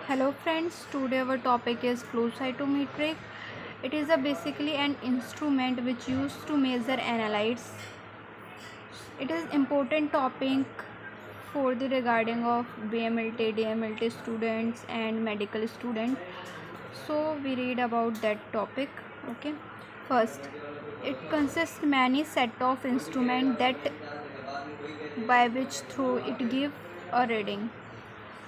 Hello friends, today our topic is flow cytometric. It is basically an instrument which used to measure analytes. It is important topic for the regarding of BMLT, DMLT students and medical students. So we read about that topic. Okay. First, it consists many set of instrument that by which through it give a reading.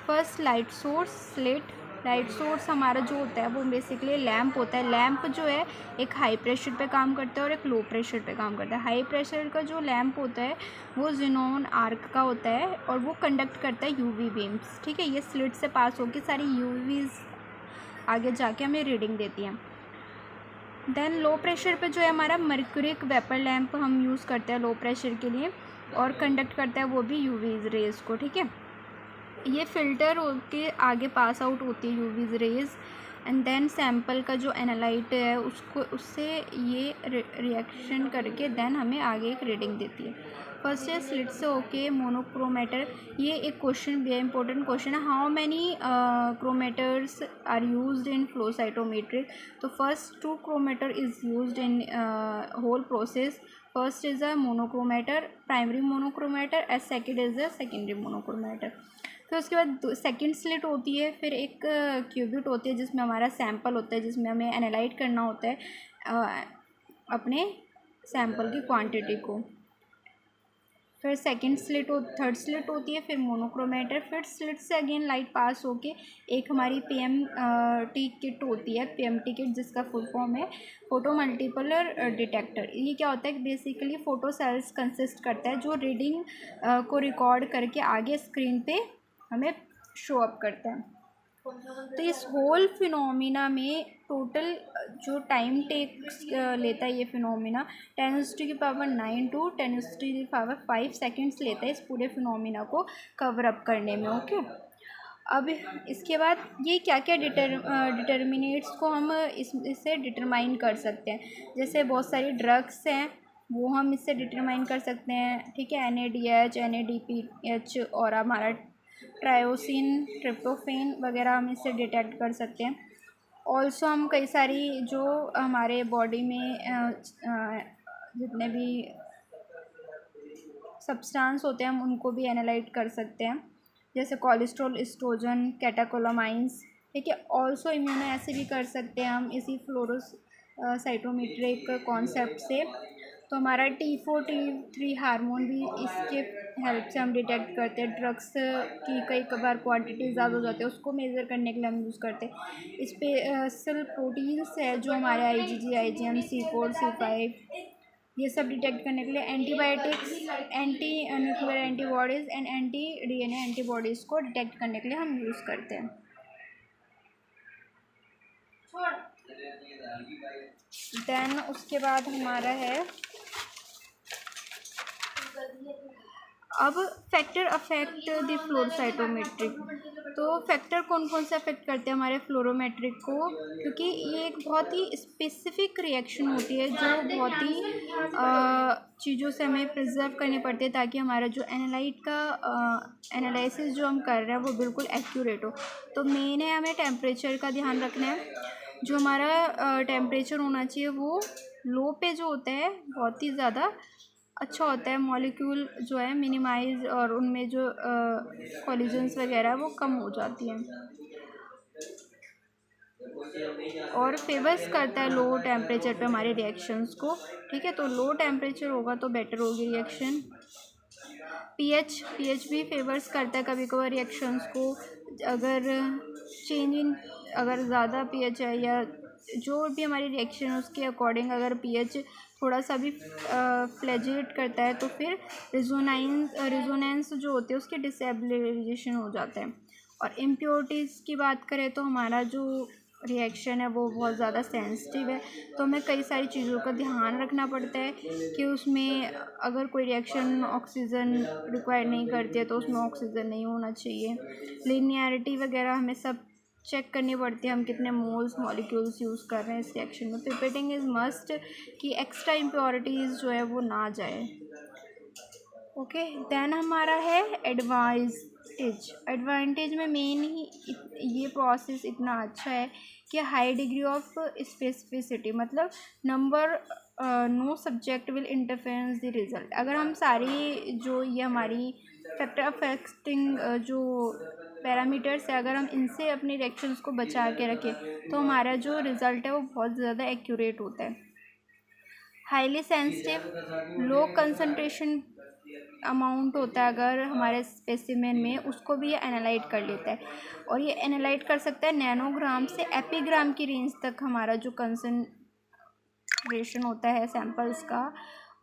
First light source slit. Light source हमारा जो होता है वो basically lamp होता है। Lamp जो है एक हाई प्रेशर पे काम करता है और एक लो प्रेशर पे काम करता है। हाई प्रेशर का जो लैंप होता है वो जिनोन आर्क का होता है और वो कंडक्ट करता है यूवी बीम्स। ठीक है, ये स्लिट से पास होकर सारी यूवीज आगे जाके हमें रीडिंग देती हैं। देन लो प्रेशर पे जो है हमारा मर्क्यूरिक वेपर लैंप हम यूज़ करते हैं लो प्रेशर के लिए और कंडक्ट करता है वो भी यूवीज रेज को। ठीक है, ये फ़िल्टर होके आगे पास आउट होती है UVs rays and then sample का जो एनालाइट है उसको उससे ये रिएक्शन करके देन हमें आगे एक रीडिंग देती है। फर्स्ट है स्लिट से ओके मोनोक्रोमेटर। ये एक क्वेश्चन भी इंपॉर्टेंट क्वेश्चन है, how many chromators are used in flow cytometric. तो first 2 chromator is used in whole process. First is a monochromator, primary monochromator and second is a secondary monochromator. फिर उसके बाद second slit होती है, फिर एक qubit होती है जिसमें हमारा सैंपल होता है, जिसमें हमें एनालाइट करना होता है अपने सैंपल की क्वांटिटी को। फिर सेकंड स्लिट थर्ड स्लिट होती है, फिर मोनोक्रोमेटर। फिर स्लिट से अगेन लाइट पास होके एक हमारी पीएमटी किट होती है, पीएमटी किट जिसका फुल फॉर्म है फोटो मल्टीपलर डिटेक्टर। ये क्या होता है, बेसिकली फोटो सेल्स कंसिस्ट करता है जो रीडिंग को रिकॉर्ड करके आगे स्क्रीन पे हमें शो अप करता है। तो इस होल फिनोमिना में टोटल जो टाइम टेक्स लेता है ये फिनोमिना 10⁻⁹ टू 10⁻⁵ सेकेंड्स लेता है इस पूरे फिनोमिना को कवर अप करने में। ओके, अब इसके बाद ये क्या क्या डिटर्मिनेट्स को हम इससे डिटरमाइन कर सकते हैं। जैसे बहुत सारी ड्रग्स हैं वो हम इससे डिटरमाइन कर सकते हैं। ठीक है, NADH, NADPH और हमारा ट्रायोसिन, ट्रिप्टोफेन वगैरह हम इससे डिटेक्ट कर सकते हैं। ऑल्सो हम कई सारी जो हमारे बॉडी में जितने भी सब्सटेंस होते हैं हम उनको भी एनालाइज कर सकते हैं, जैसे कोलेस्ट्रॉल, एस्ट्रोजन, कैटाकोलामाइंस। ठीक है, ऑल्सो इम्यूनो ऐसे भी कर सकते हैं हम इसी फ्लोरोस साइटोमेट्रिक कॉन्सेप्ट से। तो हमारा T4 T3 हार्मोन भी इसके हेल्प से हम डिटेक्ट करते हैं। ड्रग्स की कई बार क्वांटिटी ज़्यादा हो जाती है उसको मेज़र करने के लिए हम यूज़ करते हैं। स्पेशल प्रोटीन्स है जो हमारे IgG, IgM, C4, C5 ये सब डिटेक्ट करने के लिए। Antibiotics, anti nuclear antibodies and anti DNA antibodies को डिटेक्ट करने के लिए हम यूज़ करते हैं। देन उसके बाद हमारा है अब फैक्टर अफेक्ट द फ्लोरोसाइटोमेट्रिक। तो फैक्टर कौन कौन से अफेक्ट करते हैं हमारे फ्लोरोमेट्रिक को, क्योंकि ये एक बहुत ही स्पेसिफिक रिएक्शन होती है जो बहुत ही चीज़ों से हमें प्रिजर्व करनी पड़ती है ताकि हमारा जो एनालाइट का एनालिसिस जो हम कर रहे हैं वो बिल्कुल एक्यूरेट हो। तो मेन है हमें टेम्परेचर का ध्यान रखना है। जो हमारा टेम्परेचर होना चाहिए वो लो पे जो होता है बहुत ही ज़्यादा अच्छा होता है, मॉलिक्यूल जो है मिनिमाइज और उनमें जो कॉलिजन्स वगैरह वो कम हो जाती हैं और फेवर्स करता है लो टेम्परेचर पे हमारे रिएक्शंस को। ठीक है, तो लो टेम्परेचर होगा तो बेटर होगी रिएक्शन। पीएच भी फेवर्स करता है कभी कभार रिएक्शंस को। अगर चेंज इन अगर ज़्यादा पीएच है या जो भी हमारी रिएक्शन है उसके अकॉर्डिंग अगर पीएच थोड़ा सा भी फ्लैजुलेट करता है तो फिर रिजोनेंस जो होती है उसकी डिसेबिलाइजेशन हो जाता है। और इम्प्योरिटीज़ की बात करें तो हमारा जो रिएक्शन है वो बहुत ज़्यादा सेंसिटिव है, तो हमें कई सारी चीज़ों का ध्यान रखना पड़ता है कि उसमें अगर कोई रिएक्शन ऑक्सीजन रिक्वायर नहीं करती है तो उसमें ऑक्सीजन नहीं होना चाहिए। लिनियरिटी वगैरह हमें सब चेक करनी पड़ती है, हम कितने मोल्स मॉलिक्यूल्स यूज़ कर रहे हैं इस रिएक्शन में। पिपेटिंग इज़ मस्ट कि एक्स्ट्रा इम्प्योरिटीज़ जो है वो ना जाए। ओके, देन हमारा है एडवाइस। एडवांटेज में मेन ही ये प्रोसेस इतना अच्छा है कि हाई डिग्री ऑफ स्पेसिफिसिटी, मतलब number no subject will interference the result. अगर हम सारी जो ये हमारी फैक्टर अफेक्टिंग जो पैरामीटर्स है, अगर हम इनसे अपने रिएक्शंस को बचा के रखें तो हमारा जो रिज़ल्ट है वो बहुत ज़्यादा एक्यूरेट होता है। Highly sensitive low concentration amount होता है अगर हमारे स्पेसिमेन में, उसको भी ये एनालाइट कर लेता है, और ये एनालाइट कर सकता है नैनोग्राम से एपीग्राम की रेंज तक। हमारा जो कंसंट्रेशन होता है सैंपल्स का,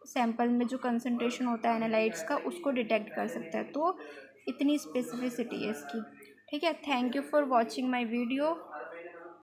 सैंपल में जो कंसंट्रेशन होता है एनालाइट्स का, उसको डिटेक्ट कर सकता है। तो इतनी स्पेसिफिसिटी है इसकी। ठीक है, thank you for watching my video.